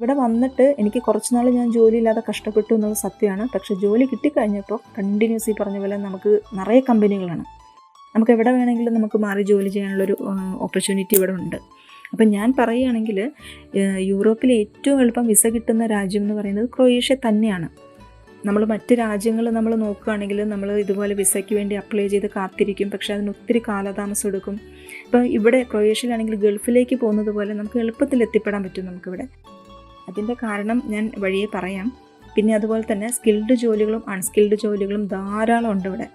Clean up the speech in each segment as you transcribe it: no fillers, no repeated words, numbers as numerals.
ഇവിടെ വന്നിട്ട് എനിക്ക് കുറച്ച് നാൾ ഞാൻ ജോലിയില്ലാതെ കഷ്ടപ്പെട്ടു എന്നത് സത്യമാണ്. പക്ഷേ ജോലി കിട്ടിക്കഴിഞ്ഞപ്പോൾ കണ്ടിന്യൂസ് ഈ പറഞ്ഞ പോലെ നമുക്ക് നിറയെ കമ്പനികളാണ്. നമുക്ക് എവിടെ വേണമെങ്കിലും നമുക്ക് മാറി ജോലി ചെയ്യാനുള്ളൊരു ഓപ്പർച്യൂണിറ്റി ഇവിടെ ഉണ്ട്. അപ്പം ഞാൻ പറയുകയാണെങ്കിൽ യൂറോപ്പിലെ ഏറ്റവും എളുപ്പം വിസ കിട്ടുന്ന രാജ്യം എന്ന് പറയുന്നത് ക്രൊയേഷ്യ തന്നെയാണ്. നമ്മൾ മറ്റ് രാജ്യങ്ങൾ നമ്മൾ നോക്കുകയാണെങ്കിൽ നമ്മൾ ഇതുപോലെ വിസയ്ക്ക് വേണ്ടി അപ്ലൈ ചെയ്ത് കാത്തിരിക്കും. പക്ഷേ അതിന് ഒത്തിരി കാലതാമസം എടുക്കും. ഇപ്പോൾ ഇവിടെ ക്രൊയേഷ്യയിലാണെങ്കിൽ ഗൾഫിലേക്ക് പോകുന്നത് പോലെ നമുക്ക് എളുപ്പത്തിൽ എത്തിപ്പെടാൻ പറ്റും നമുക്കിവിടെ. അതിൻ്റെ കാരണം ഞാൻ വഴിയെ പറയാം. പിന്നെ അതുപോലെ തന്നെ സ്കിൽഡ് ജോലികളും അൺസ്കിൽഡ് ജോലികളും ധാരാളം ഉണ്ട് ഇവിടെ.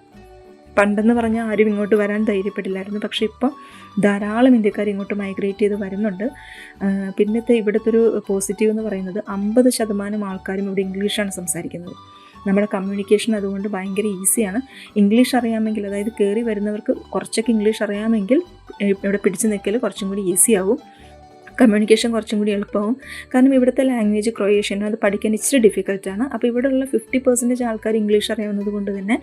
പണ്ടെന്ന് പറഞ്ഞാൽ ആരും ഇങ്ങോട്ട് വരാൻ ധൈര്യപ്പെടില്ലായിരുന്നു. പക്ഷേ ഇപ്പം ധാരാളം ഇന്ത്യക്കാർ ഇങ്ങോട്ട് മൈഗ്രേറ്റ് ചെയ്ത് വരുന്നുണ്ട്. പിന്നത്തെ ഇവിടുത്തെ ഒരു പോസിറ്റീവ് എന്ന് പറയുന്നത് 50% ആൾക്കാരും ഇവിടെ ഇംഗ്ലീഷാണ് സംസാരിക്കുന്നത്. നമ്മുടെ കമ്മ്യൂണിക്കേഷൻ അതുകൊണ്ട് ഭയങ്കര ഈസിയാണ്. ഇംഗ്ലീഷ് അറിയാമെങ്കിൽ, അതായത് കയറി വരുന്നവർക്ക് കുറച്ചൊക്കെ ഇംഗ്ലീഷ് അറിയാമെങ്കിൽ ഇവിടെ പിടിച്ചു നിൽക്കൽ കുറച്ചും കൂടി ഈസിയാവും. കമ്മ്യൂണിക്കേഷൻ കുറച്ചും കൂടി എളുപ്പമാവും. കാരണം ഇവിടുത്തെ ലാംഗ്വേജ് ക്രൊയേഷ്യൻ, അത് പഠിക്കാൻ ഇച്ചിരി ഡിഫിക്കൽട്ടാണ്. അപ്പോൾ ഇവിടെയുള്ള 50% ആൾക്കാർ ഇംഗ്ലീഷ് അറിയാവുന്നത് കൊണ്ട് തന്നെ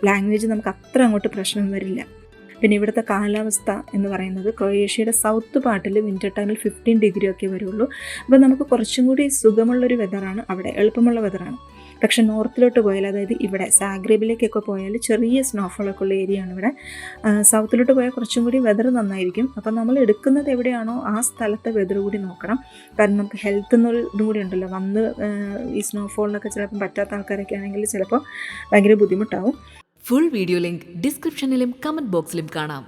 ലാംഗ്വേജ് നമുക്ക് അത്ര അങ്ങോട്ട് പ്രശ്നം വരില്ല. പിന്നെ ഇവിടുത്തെ കാലാവസ്ഥ എന്ന് പറയുന്നത് ക്രൊയേഷ്യയുടെ സൗത്ത് പാർട്ടിൽ വിൻ്റർ ടൈമിൽ 15 ഡിഗ്രി ഒക്കെ വരുള്ളൂ. അപ്പോൾ നമുക്ക് കുറച്ചും കൂടി സുഖമുള്ളൊരു വെതറാണ് അവിടെ, എളുപ്പമുള്ള വെതറാണ്. പക്ഷേ നോർത്തിലോട്ട് പോയാൽ, അതായത് ഇവിടെ സാഗ്രേബിലേക്കൊക്കെ പോയാൽ ചെറിയ സ്നോഫോളൊക്കെ ഉള്ള ഏരിയയാണ് ഇവിടെ. സൗത്തിലോട്ട് പോയാൽ കുറച്ചും കൂടി വെതർ നന്നായിരിക്കും. അപ്പം നമ്മൾ എടുക്കുന്നത് എവിടെയാണോ ആ സ്ഥലത്തെ വെതർ കൂടി നോക്കണം. കാരണം നമുക്ക് ഹെൽത്ത് എന്നൊരു ഇതും കൂടി ഉണ്ടല്ലോ. വന്ന് ഈ സ്നോഫോളിനൊക്കെ ചിലപ്പം പറ്റാത്ത ആൾക്കാരൊക്കെ ആണെങ്കിൽ ചിലപ്പോൾ ഭയങ്കര ബുദ്ധിമുട്ടാവും. ഫുൾ വീഡിയോ ലിങ്ക് ഡിസ്ക്രിപ്ഷനിലും കമന്റ് ബോക്സിലും കാണാം.